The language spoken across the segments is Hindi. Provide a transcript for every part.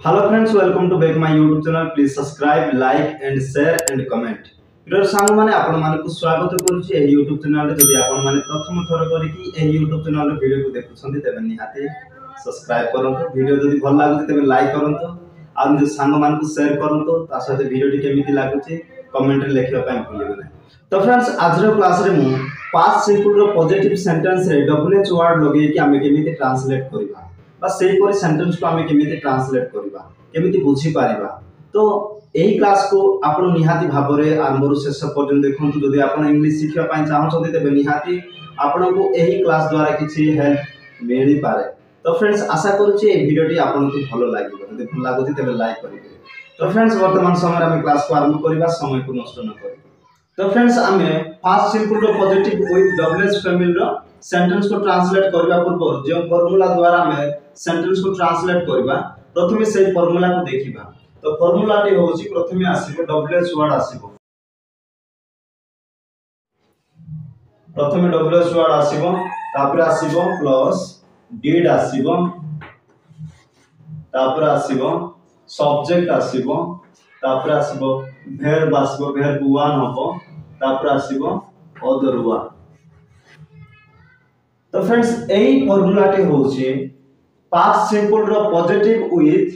Hello friends, welcome to back my YouTube channel. Please subscribe, like and share and comment. प्रिय सांग माने आपण मानकु स्वागत करूची ए YouTube चैनल रे जदि आपण माने प्रथम थर करी कि ए YouTube चैनल रे वीडियो को देखुछन्ती तबे निहाते सब्सक्राइब करंतु वीडियो जदि भल लागुची तबे लाइक करंतु आ जो सांग मानकु शेयर करंतु ता सहित वीडियो टी केमिति लागुची कमेंट रे लेखिबा पय भूलिबे नै। तो फ्रेंड्स आज रो क्लास रे मु पास्ट सिंपल रो पॉजिटिव सेंटेंस रे डब्ल्यूएच वर्ड लगे कि हमें केमिति ट्रांसलेट करबा बा सेही परि सेंटेंस को हमें केमिति ट्रांसलेट करबा केमिति बुझी पारिबा। तो एही क्लास को आपण निहाती भाबरे आरंभରୁ शेष पर्यंत देखंतु जदि आपण इंग्लिश सिखिबा पय चाहछथि तबे निहाती आपण को एही क्लास द्वारा किछि हेल्प मिलि पारे। तो फ्रेंड्स आशा करूची ए वीडियो टी आपण को भलो लागिबो जदि भल लागुची तबे लाइक करिबे। तो फ्रेंड्स वर्तमान समय में क्लास को आरंभ करबा समय को नष्ट न करि। तो फ्रेंड्स हमें पास्ट सिंपल रो पॉजिटिव विथ डब्ल्यूएच फैमिली रो सेंटेंस को ट्रांसलेट करबा पूर्व जो फार्मूला द्वारा हमें सेंटेंस को ट्रांसलेट करबा प्रथमे से फार्मूला को देखिबा। तो फार्मूला टी होची प्रथमे आसीबो डब्ल्यूएच वर्ड आसीबो प्रथमे डब्ल्यूएच वर्ड आसीबो तापर आसीबो प्लस डिड आसीबो तापर आसीबो सब्जेक्ट आसीबो तापर आसीबो verb आसीबो verb 1 हबो तापर आसीबो अदर 1। तो फ्रेंड्स एही फार्मूला टी होची पास्ट सिंपल रो पॉजिटिव विथ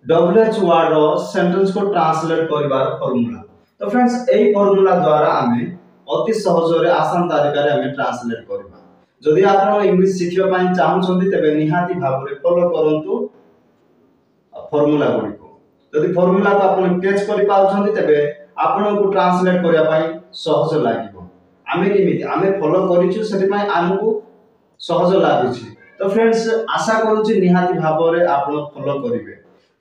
डब्ल्यूएच वर्ड रो सेंटेंस को ट्रांसलेट करबार फार्मूला। तो फ्रेंड्स एही फार्मूला द्वारा हमें अति सहज रे आसान तरीका रे हमें ट्रांसलेट करबा। जदि आपण इंग्लिश सिखिबा पय चाहछन्ती तबे निहाती भाबरे फॉलो करंतु फार्मूला गुडी को। जदि फार्मूला को आपण कैच करि पाउछन्ती तबे आपण को ट्रांसलेट करिया पय सहज लागिबो। आमे केमिति आमे फॉलो करिछु सेति पय हमकु सहज लागुछि। तो फ्रेंड्स आशा करूछि निहाती भाबरे आपण फॉलो करिवे।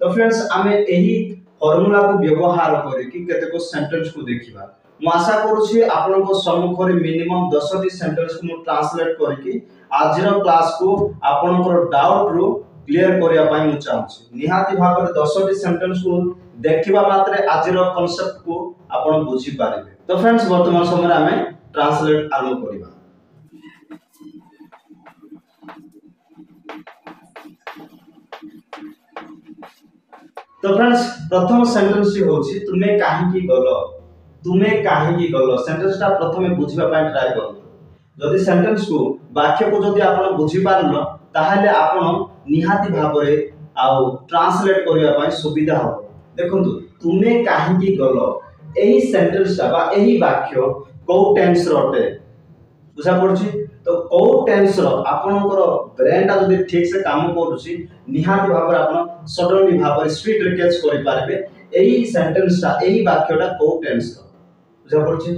तो फ्रेंड्स आमे एही फार्मूला को व्यवहार करी कि केतेको सेंटेंस को देखिबा। मु आशा करूछि आपण को सम्मुख रे मिनिमम 10 टी सेंटेंस को मु ट्रांसलेट करी कि आजिर क्लास को आपण को डाउट रो क्लियर करिया पय मु चाहछि। निहाती भाबरे 10 टी सेंटेंस को देखिबा मात्रे आजिर कांसेप्ट को आपण बुझी पारिबे। तो फ्रेंड्स वर्तमान समय हमें ट्रांसलेट आरंभ करिबा। तो फ्रेंड्स प्रथम सेंटेंस टी होची तुमे काहे की गलो सेंटेंस ता प्रथमे बुझिबा पय ट्राई करू। जदि सेंटेंस को वाक्य को जदि आपण बुझी पारलो ताहाले आपण निहाती भाबरे आउ ट्रांसलेट करिया पय सुविधा हो। देखंतु तुमे काहे की गलो एही सेंटेंस ता बा एही वाक्य को टेंस रटे बुझा पड़छि। तो को टेंस रो आपनकर ब्रेन ता जदि ठीक से काम करूछि निहाती भाबरे आपण सडनली भाबरे स्पीड रे कैच करि पारबे एही सेंटेंस ता एही वाक्य ता को टेंस रो बुझा पड़छि।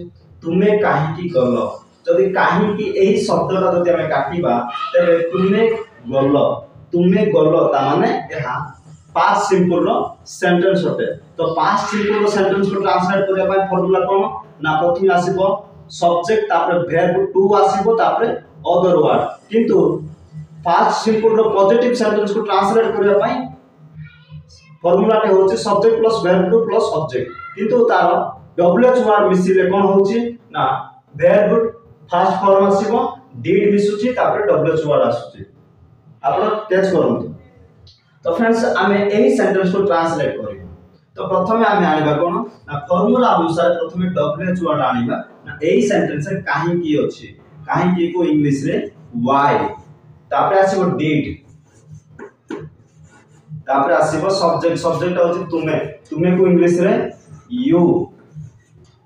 तुमे काहे की गलो जदि काहे की एही शब्द ता जदि हमें काटिबा तबे तुमे गलो ता माने एहा पास्ट सिंपल रो सेंटेंस होते। तो पास्ट सिंपल रो सेंटेंस को ट्रांसलेट करिया पय फार्मूला कोन ना प्रथमे आसीबो सब्जेक्ट तापर verb 2 आसीबो तापर अदर वर्ड। किंतु पास्ट सिंपल रो पॉजिटिव सेंटेंस को ट्रांसलेट करिया पय फार्मूला टे होची subject plus verb 2 plus object. किंतु तार डब्ल्यूएच वर्ड मिसिले कोन होची ना verb फर्स्ट फॉर्म आसीबो did मिसुची तापर डब्ल्यूएच वर्ड आसुची आपण कैच करंतु। तो फ्रेंड्स आमे एही सेंटेंस को ट्रांसलेट करिबो। तो प्रथमे आमे आनिबा कोन ना फार्मूला अनुसार प्रथमे डब्ल्यूएच वर्ड आनिबा ना एही सेंटेंस रे काहे की अछि काहे की को इंग्लिश रे व्हाई तापर आसीबो डिड तापर आसीबो सब्जेक्ट होछि तुमे को इंग्लिश रे यू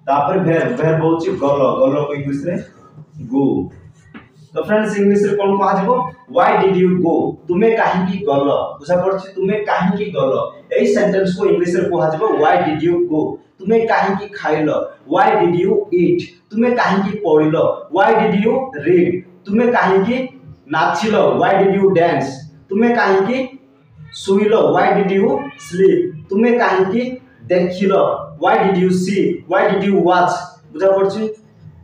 तापर verb होछि गलो को इंग्लिश रे गो। तो फ्रेंड्स इंग्लिश रे कोन कहा जिवो व्हाई डिड यू गो तुमे काहे की गलो बुझा पड़छि। तुमे काहे की गलो एही सेंटेंस को इंग्लिश रे कहा जिवो व्हाई डिड यू गो। तुमे काहे की खाइलो व्हाई डिड यू ईट। तुमे काहे की पढिलो व्हाई डिड यू रीड। तुमे काहे की नाचिलो व्हाई डिड यू डांस। तुमे काहे की सुइलो व्हाई डिड यू स्लीप। तुमे काहे की देखिलो why did you see why did you watch बुझा पड़छि।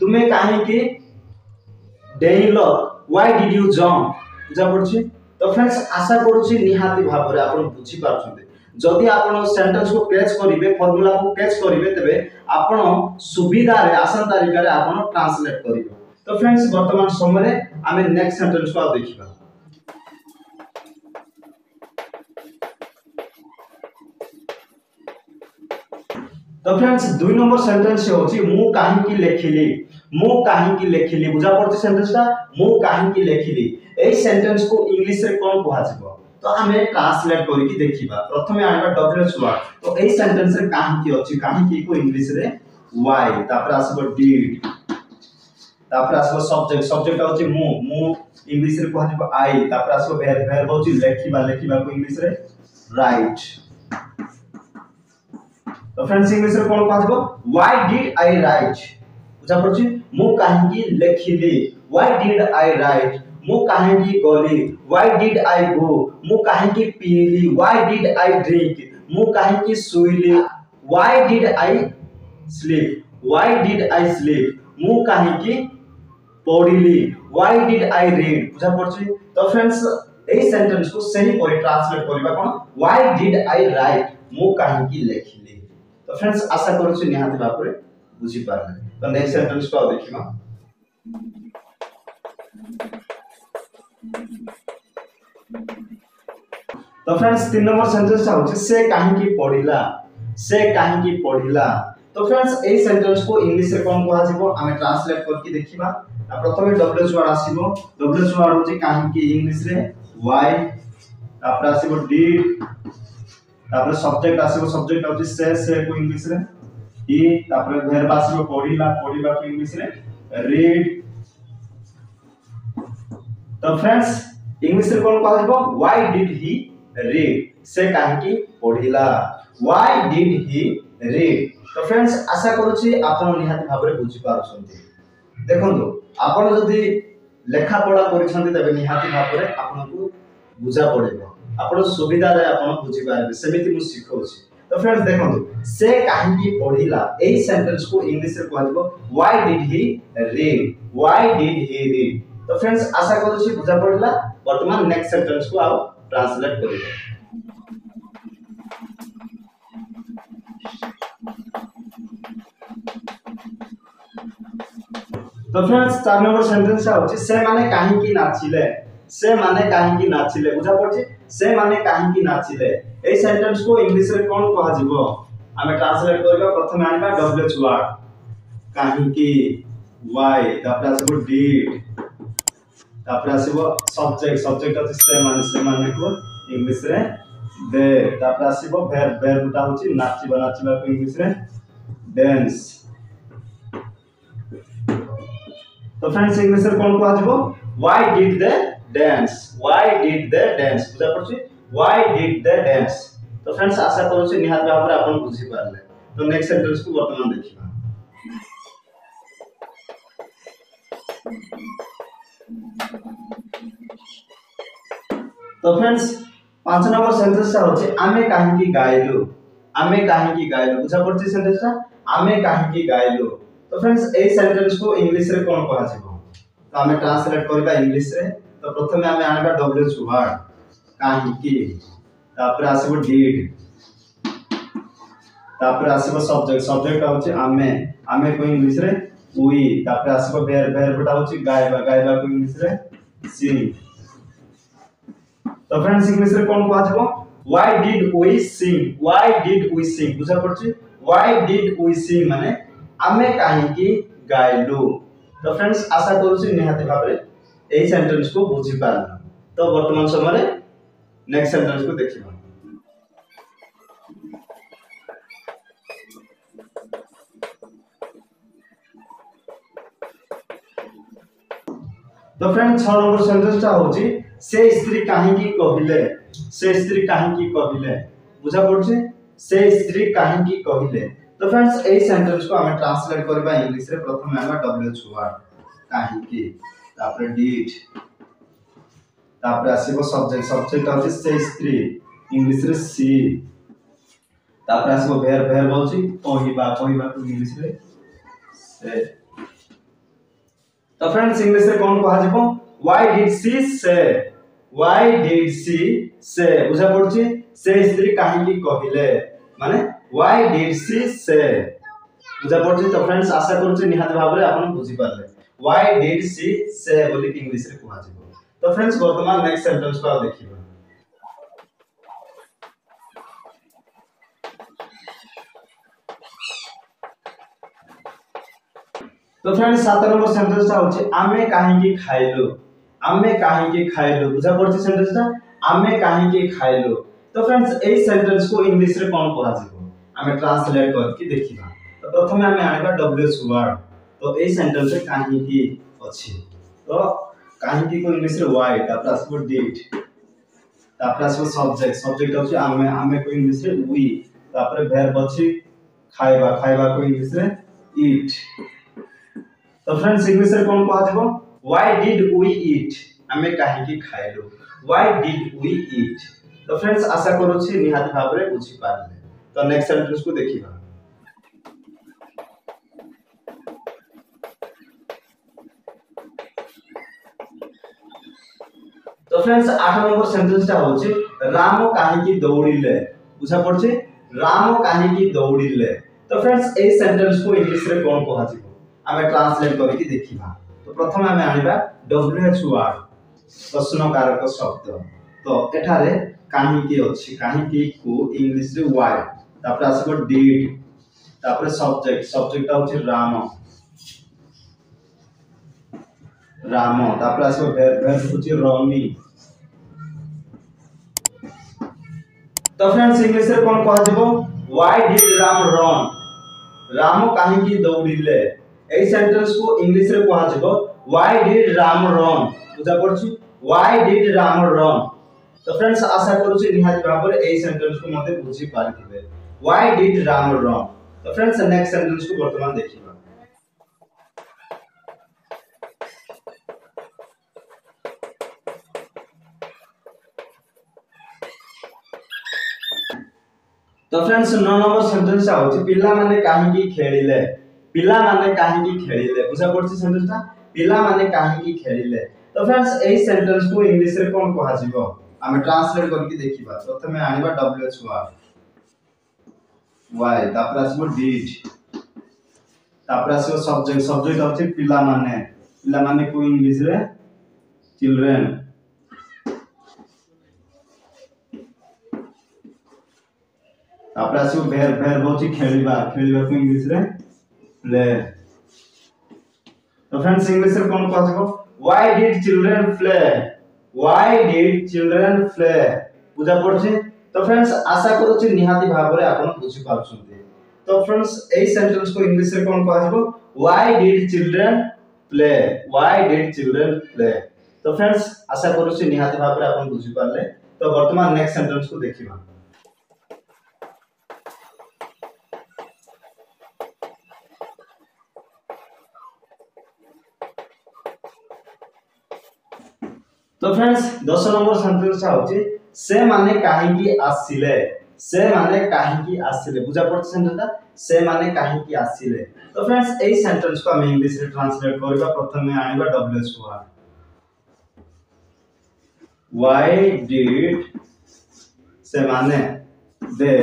तुमे काहे की डेइलो व्हाई डिड यू जंप बुझा पड़छि। तो फ्रेंड्स आशा करूछि निहाती भाबरे आपण बुझी पारछन्ते। जदि आपण सेंटेंस को कैच करिवे फार्मूला को कैच करिवे तबे आपण सुविधा रे आसान तरीका रे आपण ट्रांसलेट करिवे। तो फ्रेंड्स वर्तमान समय रे आमे नेक्स्ट सेंटेंस को देखिबा। तो फ्रेंड्स 2 नंबर सेंटेंस होची मु काहींकी लेखिली। मु काहींकी लेखिली बुझा पड़ती सेंटेंसटा मु काहींकी लेखिली। ए सेंटेंस को इंग्लिश रे कोन कहवा जिवो तो हमें ट्रांसलेट करिकी देखिबा। प्रथमे आनिबा डब्ल्यूएच वर्ड तो ए सेंटेंस रे काहींकी अछि काहींकी को इंग्लिश रे व्हाई तापर आसबो डिड तापर आसबो सब्जेक्ट सब्जेक्ट होची मु मु इंग्लिश रे कहवा जिवो आई तापर आसबो वर्ब होची लेखिबा लेखिबा को इंग्लिश रे राइट। तो फ्रेंड्स इंग्लिश रे कोन कहबो व्हाई डिड आई राइट बुझा पड़छि मु काहेकि लेखिली। व्हाई डिड आई राइट मु काहेकि गली। व्हाई डिड आई गो मु काहेकि पीली। व्हाई डिड आई ड्रिंक मु काहेकि सुइली। Why did I sleep why did I sleep मु काहेकि पढ़िली। व्हाई डिड आई रीड बुझा पड़छि। तो फ्रेंड्स ए सेंटेंस को सही परि ट्रांसलेट करबा कोन व्हाई डिड आई राइट मु काहेकि लेखिली। तो फ्रेंड्स आशा करूछु निहाती भाबरे बुझी पारले। तो नेक्स्ट सेंटेंस को देखिबा। तो फ्रेंड्स 3 नंबर सेंटेंस होछि से काहेकि पढ़िला से काहेकि पढ़िला। तो फ्रेंड्स ए सेंटेंस को इंग्लिश रे कोन कहआ जिवो हमें ट्रांसलेट करके देखिबा। प्रथमे डब्ल्यूएच वर्ड आसीबो डब्ल्यूएच वर्ड होछि काहेकि इंग्लिश रे व्हाई तापर आसीबो डिड तापर सब्जेक्ट आसीबो सब्जेक्ट होछि से को इंग्लिश रे ही तापर वर्ब आसीबो पढ़िला पढ़िबा को इंग्लिश रे रीड। तो फ्रेंड्स इंग्लिश रे कोन कहआ जिवो व्हाई डिड ही रीड से काहेकि पढ़िला व्हाई डिड ही रीड। तो फ्रेंड्स आशा करूछि आपण निहाती भाबरे बुझी पारुछन्ती। देखंतु आपण जदी लेखा पढ़ा करिसन्ती तबे निहाती भाबरे आपनको बुझा पड़िबो आपण सुविधा रे आपण बुझी पारबे सेमिति मु सिखौछि। तो फ्रेंड्स देखंतु से काहेकि पढ़िला ए सेंटेंस को इंग्लिश रे कहआ जिवो why did he read why did he read. तो फ्रेंड्स आशा करूछि बुझा पड़िला। वर्तमान नेक्स्ट सेंटेंस को आओ ट्रांसलेट करिबो। तो फ्रेंड्स 4 नंबर सेंटेंस होछि से माने काहेकि नाचिले से माने काहेकि नाचिले बुझा पड़छि से माने काहेकि नाचिले। ए सेंटेंस को इंग्लिश रे कोन कहआ जिवो हमें ट्रांसलेट करबा। प्रथमे आनिबा डब्ल्यूएच वर्ड काहेकि व्हाई तापर आसीबो डिड तापर आसीबो सब्जेक्ट सब्जेक्ट होछि से माने को इंग्लिश रे दे तापर आसीबो वर्ब वर्ब ता होछि नाचिबा नाचिबा को इंग्लिश रे डांस। तो फ्रेंड्स इंग्लिश रे कोन कहआ जिवो why did they dance why did they dance बुझा पड़छि व्हाई डिड दे डांस। तो फ्रेंड्स आशा करूछि निहात भाबरे आपण बुझी पारले। तो नेक्स्ट सेंटेंस को वर्तमान देखिबा। तो फ्रेंड्स 5 नंबर सेंटेंस होछि आमे काहेकि गाइलु बुझा पड़छि सेंटेंसटा आमे काहेकि गाइलु। तो फ्रेंड्स ए सेंटेंस को इंग्लिश रे कोन कहआ जिवो तो हमें ट्रांसलेट करबा इंग्लिश रे। तो प्रथमे हमें आनिबा डब्ल्यूएच वर्ड काहेकि तापर आसीबो डिड तापर आसीबो सब्जेक्ट सब्जेक्ट होछि आमे आमे को इंग्लिश रे वी तापर आसीबो वर्ब वर्ब ता होछि गाइबा गाइबा को इंग्लिश रे सिंग। तो फ्रेंड्स इंग्लिश रे कोन कहआ जिवो व्हाई डिड वी सिंग बुझा पड़छि व्हाई डिड वी सिंग माने आमे काहेकि गाइलु। तो फ्रेंड्स आशा करूछि निहाती भाबरे एही सेंटेंस को बुझी पारला। तो वर्तमान समय रे नेक्स्ट सेंटेंस को देखिबा। तो फ्रेंड्स 6 नंबर सेंटेंस ता होछि से स्त्री काहेकि कहिले बुझा पड़छि से स्त्री काहेकि कहिले। तो फ्रेंड्स ए सेंटेंस को हमें ट्रांसलेट करबा इंग्लिश रे। प्रथमे आबा डब्ल्यूएच वर्ड काहेकि तापर डिड तापर आसीबो सब्जेक्ट सब्जेक्ट होछि से स्त्री इंग्लिश रे सी तापर आसीबो वर्ब होछि कहिबा कहिबा को इंग्लिश रे से। तो फ्रेंड्स इंग्लिश रे कोन कहआ जिवो व्हाई डिड सी से बुझा पड़छि से स्त्री काहेकि कहिले माने व्हाई डिड सी से बुझा पड़छि। तो फ्रेंड्स आशा करूछि निहात भाबरे आपण बुझी पारले व्हाई डिड सी से बोली इंग्लिश रे कहआ जिवो। तो फ्रेंड्स वर्तमान नेक्स्ट सेंटेंस को देखिबा। तो फ्रेंड्स 7 नंबर सेंटेंस ता होची आमे काहेकि खाइलु। आमे काहेकि खाइलु बुझा पड़छि सेंटेंस ता आमे काहेकि खाइलु। तो फ्रेंड्स ए सेंटेंस को इंग्लिश रे कोन कहै जिवो आमे ट्रांसलेट करके देखिबा। तो प्रथमे आमे आनिबा डब्ल्यूएच वर्ड। तो ए सेंटेंस रे काहेकि अछि। तो काहेकि को इंग्लिश रे व्हाई तापर आसबो डिड तापर आसबो सब्जेक्ट सब्जेक्ट होची आमे को इंग्लिश रे वी तापर वर्ब अछि खाइबा खाइबा को इंग्लिश रे ईट। तो फ्रेंड्स इंग्लिश रे कोन कहै जिवो व्हाई डिड वी ईट आमे काहेकि खाइलु व्हाई डिड वी ईट। तो फ्रेंड्स आशा करूछि निहाती भाबरे बुझी पारले। तो नेक्स्ट सेंटेंस को देखिबा। तो फ्रेंड्स 8 नंबर सेंटेंस ता होछि राम काहेकि दौड़िले बुझा पड़छि राम काहेकि दौड़िले। तो फ्रेंड्स ए सेंटेंस को इंग्लिश रे कोन कहै जिवो आमे ट्रांसलेट करके देखिबा। तो प्रथम आमे आनिबा डब्ल्यूएच वर्ड प्रश्नकारक शब्द। तो एठारे काहेकि अछि काहेकि को इंग्लिश रे व्हाई तापर आसबो डिड तापर सब्जेक्ट सब्जेक्ट होछि राम राम तापर आसबो वर्ब होछि रनिंग। तो फ्रेंड्स इंग्लिश रे कोन कहै जिवो why did Ram run Ram काहेकि दौड़िले। ए सेंटेंस को इंग्लिश रे कहै जिवो व्हाई डिड राम रन बुझा पड़छि व्हाई डिड राम रन। तो फ्रेंड्स आशा करूछि निहाती भाबरे ए सेंटेंस को मते बुझी पारिथिबे व्हाई डिड राम रन। तो फ्रेंड्स नेक्स्ट सेंटेंस को वर्तमान देखिबा। तो फ्रेंड्स 9 नंबर सेंटेंस होछि पिला माने काहेकि खेलिले पिला माने काहेकि खेलिले बुझा पड़छि सेंटेंस ता पिला माने काहेकि खेलिले। तो फ्रेंड्स ए सेंटेंस को इंग्लिश रे कोन कहै जिवो आमे ट्रांसलेट करके देखिबा। प्रथमे आनिबा डब्ल्यूएच वर्ड व्हाई तापर आसबो डिड तापर आसबो सब्जेक्ट सब्जेक्ट होछि पिला माने को इंग्लिश रे चिल्ड्रन तापर आसबो वर्ब होछि खेलिबा खेलिबा को इंग्लिश रे प्ले। तो फ्रेंड्स इंग्लिश रे कोन कहै जिवो why did children play why did children play बुझा पड़छि। तो फ्रेंड्स आशा करूछि निहाती भाबरे आपण बुझी पाछुंती। तो फ्रेंड्स ए सेंटेंस को इंग्लिश रे कोन कहै जिवो why did children play why did children play. तो फ्रेंड्स आशा करूछि निहाती भाबरे आपण बुझी पारले। तो वर्तमान नेक्स्ट सेंटेंस को देखिबा। तो फ्रेंड्स 10 नंबर सेंटेंस होछि से माने काहेकि आसिले से माने काहेकि आसिले बुझा पड़छ सेंटेंस से माने काहेकि आसिले। तो फ्रेंड्स ए सेंटेंस को हम इंग्लिश रे ट्रांसलेट करबा। प्रथमे आनिबा डब्ल्यूएच वर्ड व्हाई डिड से माने दे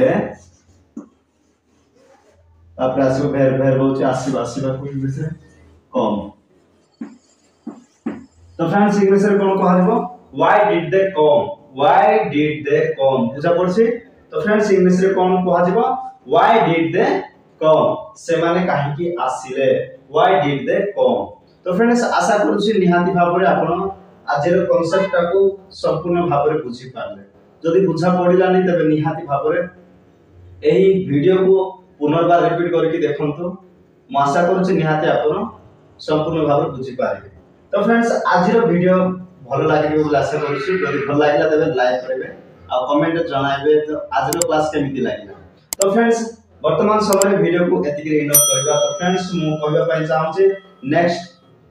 तापर आसो वर्ब होछि आसीबा आसीबा को इंग्लिश रे कम। तो फ्रेंड्स इंग्लिश रे कोन कहै जिवो why did they come why did they come बुझा पड़छि। तो फ्रेंड्स इंग्लिश रे कोन कहै जिवो व्हाई डिड दे कम से माने काहेकि आसिले व्हाई डिड दे कम। तो फ्रेंड्स आशा करूछि निहाती भाबरे आपण आजिर कांसेप्ट टाको संपूर्ण भाबरे बुझी पारले। जदि बुझा पड़िलानी तबे निहाती भाबरे एही वीडियो को पुनर्बार रिपीट करके देखंतु। म आशा करूछि निहाती आपण संपूर्ण भाबरे बुझी पारिबे। तो फ्रेंड्स आजिर वीडियो भलो लागिबो बोली आशा करूछि। जदि भलो लागिला तबे लाइक करबे आ कमेंट जणाइबे तो आजिर क्लास केमिति लागिला। तो फ्रेंड्स वर्तमान समय वीडियो को एतिक इग्नोर करबा। तो फ्रेंड्स मु कहबा पई चाहूछि नेक्स्ट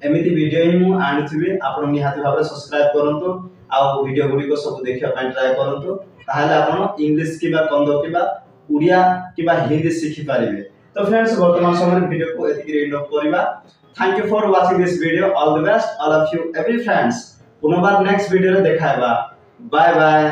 एमिति वीडियो ही मु आनिथिबे आपण निहाती भाबरे सब्सक्राइब करंतु आ वीडियो गुडी को सब देखिया पई ट्राई करंतु ताहाले आपण इंग्लिश किबा कंदो किबा उड़िया किबा हिंदी सिखि पारिबे। तो फ्रेंड्स वर्तमान समय वीडियो को एतिक इग्नोर करबा। Thank you for watching this video. All the best, all of you, every friends. पुनर्बार नेक्स्ट वीडियो रे देखाइबा। Bye bye.